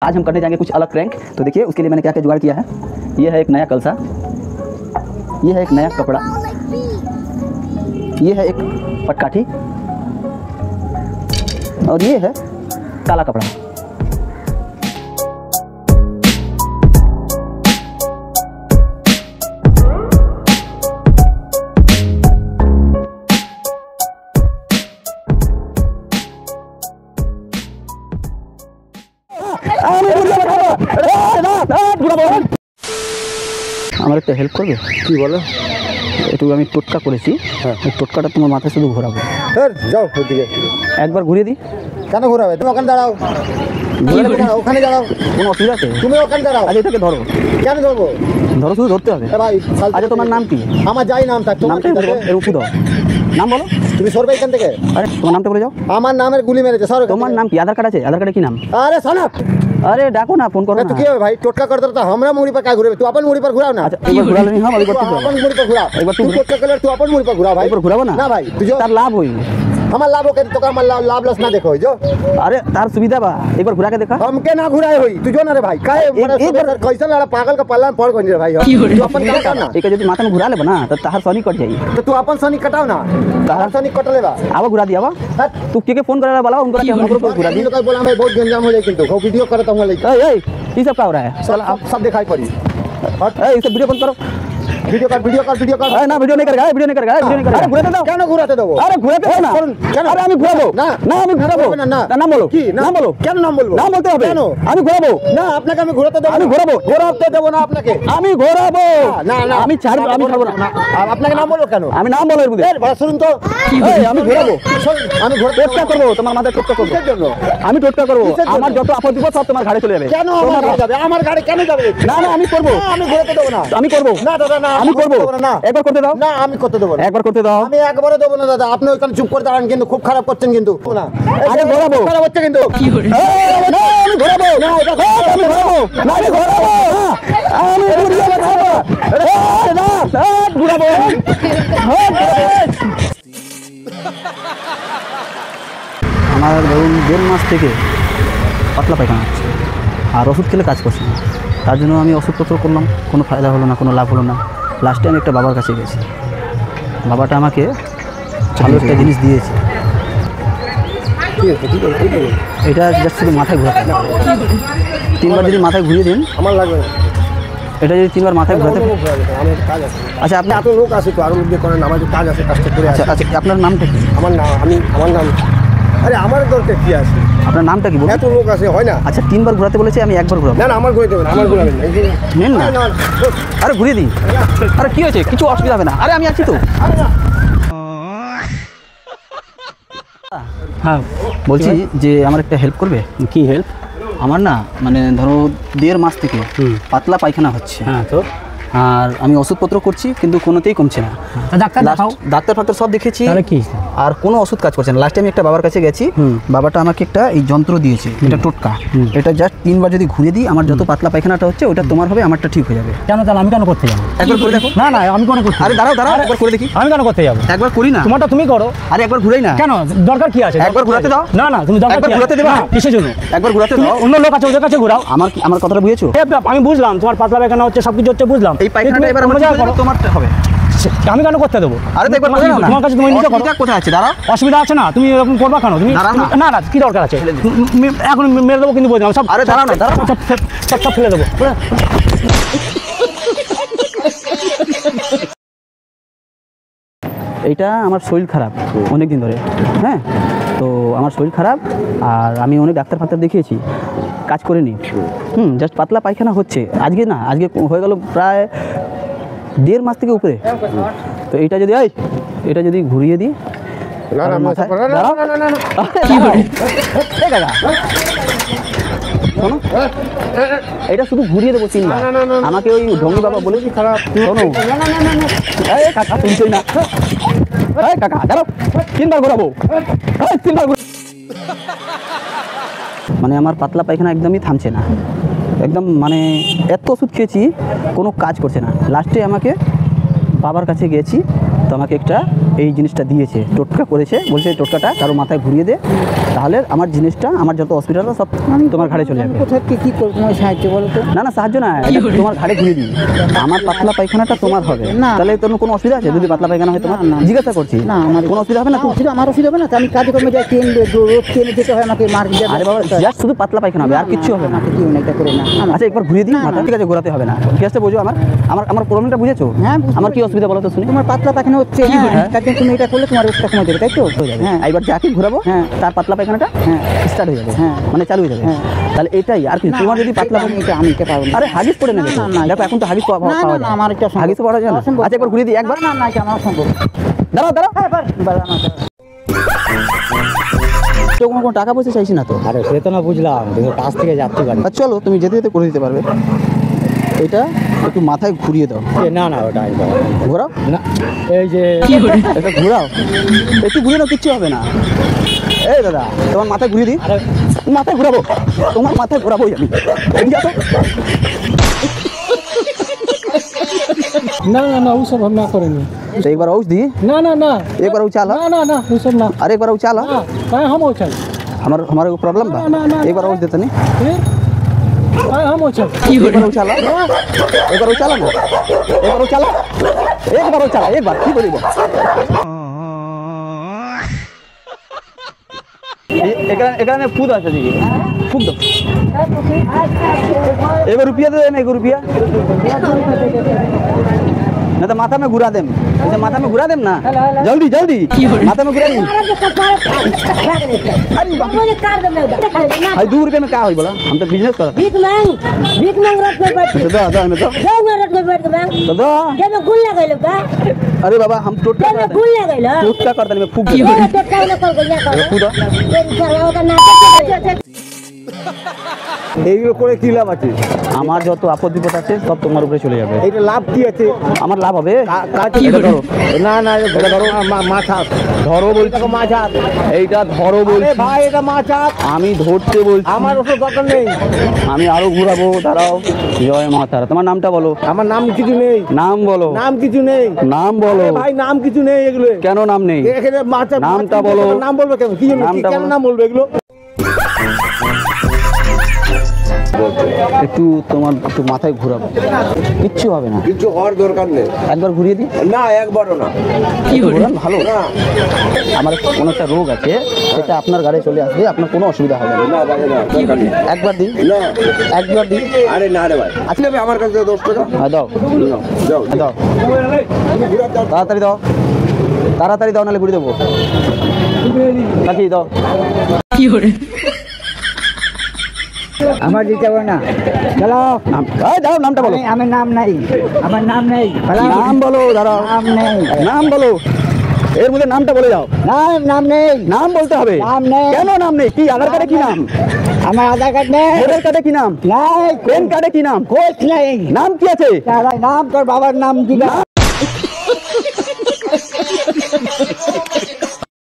आज हम करने जाएंगे कुछ अलग प्रैंक। तो देखिए उसके लिए मैंने क्या क्या जुगाड़ किया है। ये है एक नया कलसा, ये है एक नया कपड़ा, ये है एक पटकाठी और ये है काला कपड़ा। আমার একটা হেল্প করবে? কি বলো? একটু আমি টোটকা করেছি, এই টোটকাটা তোমার মাথায় শুধু ঘোরাবো। যাও ওইদিকে একবার ঘুরিয়ে দিই। কেন ঘোরাবে? তুমি ওখানে দাঁড়াও, ওখানে দাঁড়াও, কোনো অসুবিধা আছে? তুমি ওখানে দাঁড়াও। আচ্ছা এটাকে ধরো। কেন ধরবো? ধরো, শুধু ধরতে হবে। ভাই আচ্ছা তোমার নাম কি? আমার যাই নাম থাক, তোমার নামটা বলো, এর উপর দাও। নাম বলো। তুমি সরবে এখান থেকে। আরে তোমার নামটা বলে যাও। আমার নামের গুলি মেরেছে সর। তোমার নাম কি? আধার কার্ড আছে? আধার কার্ডে কি নাম? अरे सनक, अरे डाको ना, फोन करो ना। तू क्या है भाई? टोटका करता रहता हमरा मुड़ी पर का घुरे? तू अपन मुड़ी पर घुराओ ना। अच्छा एक बार घुरा लेनी। हम अभी करते अपन मुड़ी पर घुरा। एक बार तू टोटका कलर तू अपन मुड़ी पर घुरा भाई। एक बार घुराबो ना। ना भाई तुझे तार लाभ होई। हमार लाभ हो के तो का हमार लाभ लस ना देखो जो। अरे तार सुविधा बा, एक बार घुरा के देखा। हमके ना घुराए होई तू जो ना रे भाई। काहे एक बार कैसा लड़ा पागल का पल्ला में पड़ गई रे भाई। तू अपन काम कर ना। एक जब माथा में घुरा लेबा ना तो तार सनी कट जाई। तो तू अपन सनी कटाओ ना। तार सनी कट लेबा। आवा घुरा दिया बा। तू के फोन करे वाला उनको के हमको घुरा दी। लोग बोला भाई बहुत गंजाम हो जाए किंतु वो वीडियो करता हूं लेके। ए ये सब क्या हो रहा है? चल आप सब दिखाई पड़ी। ए इसे वीडियो बंद करो। वीडियो कर वीडियो कर वीडियो कर। अरे ना वीडियो नहीं करेगा, वीडियो नहीं करेगा, वीडियो नहीं करेगा। अरे घुराते दो। কেন ঘুরাতে দেবো? अरे घुराते हो ना। अरे আমি ঘুরাবো না না, আমি ঘুরাবো না। না নাম বলো। কি নাম বলো। কেন নাম বলবো? নাম বলতে হবে। কেন? আমি ঘুরাবো না আপনাকে আমি ঘুরাতে দেবো। আমি ঘোরাবো। ঘোরাতে দেবো না আপনাকে। আমি ঘোরাবো। না না আমি ছাড়বো, আমি ছাড়বো না। আপনাকে নাম বলবো কেন? আমি নাম বলো এর মধ্যে। এই শুনুন তো। এই আমি ঘোরাবো। আমি ঘোরাতে টোটকা করবো, তোমার মাথায় টোটকা করবো। কিসের জন্য? আমি টোটকা করবো। কিসের জন্য? আমার যত আপদ বিপদ সব তোমার ঘাড়ে চলে যাবে। কেন আমার গাড়ি যাবে? আমার গাড়ি কেন যাবে? না না আমি করবো। না, আমি ঘোরাতে দেবো না। আমি করবো। না দাদা না আমি করবো। না একবার করতে দাও। না আমি করতে দেবো না। একবার করতে দাও। আমি একবারে দেবো না দাদা। আপনি ওইখানে চুপ করে দাঁড়ান কিন্তু খুব খারাপ করছেন কিন্তু। না আরে ঘোরাবো। খারাপ হচ্ছে কিন্তু। না আমি ঘোরাবো। না এটা আমি ঘোরাবো। না আমি ঘোরাবো। আমি ঘোরাবো। না ঘোরাবো। আমার ধরুন 1.5 মাস থেকে পাতলা পায়খানা হচ্ছে আর ওষুধ খেলে কাজ করছে না। তার জন্য আমি ওষুধপত্র করলাম, কোনো ফায়দা হলো না, কোনো লাভ হলো না। লাস্টে আমি একটা বাবার কাছে গেছি। বাবাটা আমাকে ভালো একটা জিনিস দিয়েছে। এটা জাস্ট শুধু মাথায় ঘোরাতে, 3বার যদি মাথায় ঘুরিয়ে দিন। আমার লাগবে না। এটা যদি 3বার মাথায় ঘোরাতে। আমার কাজ আছে। আচ্ছা আপনি এত লোক আছে তো আরো লোক দিয়ে করেন। আমার কাজ আছে, কাজটা করে আচ্ছা আচ্ছা আপনার নামটা কি? আমার নাম আমার নাম। আরে আমার দরকার কি আছে? আপনার নামটা কি বলুন? এত লোক আছে হয় না। আচ্ছা 3বার ঘোরাতে বলেছি, আমি একবার ঘোরাবো। না না আমার ঘুরে দেবেন, আমার ঘুরাবেন নেন না। আরে ঘুরিয়ে দিই। আরে কি হয়েছে? কিছু অসুবিধা হবে না। আরে আমি আছি তো। হ্যাঁ বলছি যে আমার একটা হেল্প করবে। কি হেল্প? আমার না মানে ধরো 1.5 মাস থেকে পাতলা পায়খানা হচ্ছে। হ্যাঁ তো আর আমি ওষুধপত্র করছি কিন্তু কোনোতেই কমছে না। ডাক্তার দেখাও। ডাক্তার ফাক্তার সব দেখেছি, তাহলে কি? আর কোনো ওষুধ কাজ করছে না। লাস্টে আমি একটা বাবার কাছে গেছি। বাবাটা আমাকে একটা এই যন্ত্র দিয়েছে, এটা টোটকা। এটা জাস্ট 3বার যদি ঘুরে দিই, আমার যত পাতলা পায়খানাটা হচ্ছে ওটা তোমার হবে, আমারটা ঠিক হয়ে যাবে। কেন? তাহলে আমি কেন করতে যাবো? একবার করে দেখো। না না আমি কেন করতে? আরে দাঁড়াও দাঁড়াও, একবার করে দেখি। আমি কেন করতে যাবো? একবার করি না। তোমারটা তুমি করো। আরে একবার ঘুরাই না। কেন? দরকার কি আছে? একবার ঘোরাতে দাও। না না তুমি দরকার একবার কি আছে? ঘোরাতে দেবা? না, কিসের জন্য? একবার ঘোরাতে তুমি দাও। অন্য লোক আছে ওদের কাছে ঘোরাও। আমার কথাটা বুঝেছো? আমি বুঝলাম তোমার পাতলা পায়খানা হচ্ছে, সবকিছু হচ্ছে বুঝলাম। এই পায়খানাটা এবার আমার জায়গা করো। তোমারটা হবে। আমি কেন করতে দেবো? আরে তো একবার করে নাও না। তোমার কাছে তুমি নিজে করো। অসুবিধা কোথায় আছে? দাঁড়াও। অসুবিধা আছে না? তুমি এরকম করবা কেন? তুমি দাঁড়াও না। না না কি দরকার আছে? এখন মেরে দেবো কিন্তু বললাম সব। আরে দাঁড়াও না, দাঁড়াও। সব ফেলে দেবো। এইটা আমার শরীর খারাপ অনেক দিন ধরে। হ্যাঁ তো আমার শরীর খারাপ আর আমি অনেক ডাক্তার ফাক্তার দেখিয়েছি, কাজ করিনি। জাস্ট পাতলা পায়খানা হচ্ছে। আজকে না, আজকে হয়ে গেল প্রায় 1.5 মাস থেকে উপরে। তো এইটা যদি এটা যদি ঘুরিয়ে দিই না না মাথায়। না দাঁড়াও। না না না এই কাকা, শোনো, এটা শুধু ঘুরিয়ে দেবো 3বার। আমাকে ওই ঢঙ্গি বাবা বলেছি খারাপ। শোনো এই কাকা, শুনছই না। এই কাকা দাঁড়াও, 3বার ঘোরাবো। 3বার মানে আমার পাতলা পায়খানা একদমই থামছে না। একদম মানে এত ওষুধ খেয়েছি, কোনো কাজ করছে না। লাস্টে আমাকে বাবার কাছে গেছি, তো আমাকে একটা এই জিনিসটা দিয়েছে, টোটকা করেছে। বলছে টোটকাটা কারো মাথায় ঘুরিয়ে দে, তাহলে আমার জিনিসটা, আমার যত অসুবিধাটা সব তোমার ঘাড়ে চলে যাবে। কোথায় কি করবো তোমার সাহায্য বলো তো? না না, সাহায্য না, এটা তোমার ঘাড়ে ঘুরিয়ে দিই। আমার পাতলা পায়খানাটা তোমার হবে না। তাহলে তোমার কোনো অসুবিধা আছে যদি পাতলা পায়খানা হয় তোমার? না, না। জিজ্ঞাসা করছি। না, আমার কোনো অসুবিধা হবে না তো? শুধু আমার অসুবিধা হবে না তো? আমি কাজে কর্মে যাই, রোজ ট্রেনে যেতে হয় আমাকে মার্কেট। আরে বাবা, জাস্ট শুধু পাতলা পায়খানা হবে, আর কিচ্ছু হবে না। কি না, এটা করে না। আচ্ছা, একবার ঘুরিয়ে দিই না, মাথা। না। ঠিক আছে, ঘোরাতে হবে না। কেসটা বোঝো আমার আমার আমার প্রবলেমটা বুঝেছো? হ্যাঁ, বুঝতে আমার কি অসুবিধা বলো তো শুনি। তোমার পাতলা পায়খানা হচ্ছে, হ্যাঁ, তার জন্য তুমি এটা করলে তোমার রোগটা কমে যাবে, তাই তো? হ্যাঁ, এবার যাকে ঘোরাবো হ্যাঁ। তার পাতলা পায়খানাটা হ্যাঁ। স্টার্ট হয়ে যাবে, হ্যাঁ। মানে চালু হয়ে যাবে। হ্যাঁ। তাহলে এটাই আর কি। তোমার যদি পাতলা আমি এটা পারবো না। আরে হাগিস পড়ে নেবে তো। না, না, দেখো এখন তো হাগিস পাওয়া না, না, যায় না, আমার এটা অসম্ভব। হাগিস পাওয়া যায় না। অসম্ভব। আচ্ছা, একবার ঘুরিয়ে দিই একবার। না, না, এটা আমার অসম্ভব। দাঁড়াও দাঁড়াও, বাড়া না, দাঁড়া। তো কোনো টাকা পয়সা চাইছি না তো। আরে সে তো না বুঝলাম, কিন্তু কাছ থেকে যাচ্ছি বাড়ি। আর চলো, তুমি যেতে যেতে করে দিতে পারবে। এটা একটু মাথায় ঘুরিয়ে দাও। না না, ওটা আমি পারবো না। ঘোরাও না, এই যে এটা ঘোরাও, একটু ঘুরিয়ে দাও, কিচ্ছু হবে না। এই দাদা, তোমার মাথায় ঘুরিয়ে দিই। মাথায় ঘুরাবো, তোমার মাথায় ঘুরাবোই আমি। এদিকে আসো। ना ना ना वो सब हम ना करेंगे। तो एक बार औष दी, ना ना ना एक बार उछाला, ना ना ना वो सब ना। अरे एक बार उछाला। हाँ, काहे हम उछल? हमारे को प्रॉब्लम था। ना, ना, एक बार औष देता नहीं। फिर काहे हम उछल? एक बार उछाला, एक बार उछाला ना, एक बार उछाला, एक बार उछाला, एक बार की बोली এখানে ফুদ আছে দিদি, ফুক দাও। एगो रुपया दे देना, एगो रुपया ना तो माथा में घुरा देम। ऐसे माथा में घुरा देम ना, जल्दी जल्दी माथा में घुरा दी। अरे 2 रुपये में क्या हो बोला, हम तो बिजनेस कर। भीख मांग रट पे बैठ तो दो दो हमें तो जाओ ना रट पे बैठ के मांग तो दो। जब गुल लगैलो का अरे बाबा, हम टोटका जब करते गुल लगैलो टोटका करते नहीं, मैं फूक ये देता। तो काय ना कर गया कर फूक दो। तेरी सरवा का नाटक এইগুলো করে কি লাভ আছে? আমার যত আপদ বিপদ আছে সব তোমার উপরে চলে যাবে। এইটা লাভ কি আছে? আমার লাভ হবে। এটা ধরো। না না, এটা ধরো, মাছ হাত ধরো বলছি। মাছ হাত, এইটা ধরো বলছি ভাই, এটা মাছ হাত। আমি, ধরতে বলছি। আমার ওসব দরকার নেই। আমি আরো ঘুরাবো, দাঁড়াও। জয় মা তারা। তোমার নামটা বলো। আমার নাম কিছু নেই। নাম বলো। নাম কিছু নেই। নাম বলো। আরে ভাই, নাম কিছু নেই এগুলো। কেন নাম নেই? এখানে মাছ হাত, নামটা মাছ বলো। নাম বলবে কেন? কি জন্য? নামটা কেন বলো। নাম বলবে এগুলো? একটু তোমার একটু মাথায় ঘুরাবো, কিচ্ছু হবে না। কিছু হওয়ার দরকার নেই। একবার ঘুরিয়ে দিই। না, একবারও না। ঘোরান ভালো। না আমার কোনো একটা রোগ আছে, সেটা আপনার গাড়ি চলে আসবে, আপনার কোনো অসুবিধা হবে না। না বাবা, না দরকার নেই। একবার দিই, না, একবার দিই। আরে না রে ভাই, আসলে আমার কাছে 10 টাকা হ্যাঁ দাও, নাও, যাও হ্যাঁ দাও, তাড়াতাড়ি দাও, তাড়াতাড়ি দাও, নাহলে ঘুরিয়ে দেবো। নাকি দাও। আমার দিতে হবে না। চলো, দাও, নামটা বলো। আমার নাম নাই, আমার নাম নেই। নাম বলো, দাঁড়াও। নাম নেই, নাম বলো, এর মধ্যে নামটা বলে যাও। নাম নেই, নাম বলতে হবে। নাম নেই। কেন নাম নেই? কি আধার কার্ডে কি নাম? আমার আধার কার্ড নেই, ভোটার কার্ডে কি নাম? নাই, প্যান কার্ডে কি নাম? কোচ নেই। নাম কি আছে? নাম তোর বাবার নাম দিলা।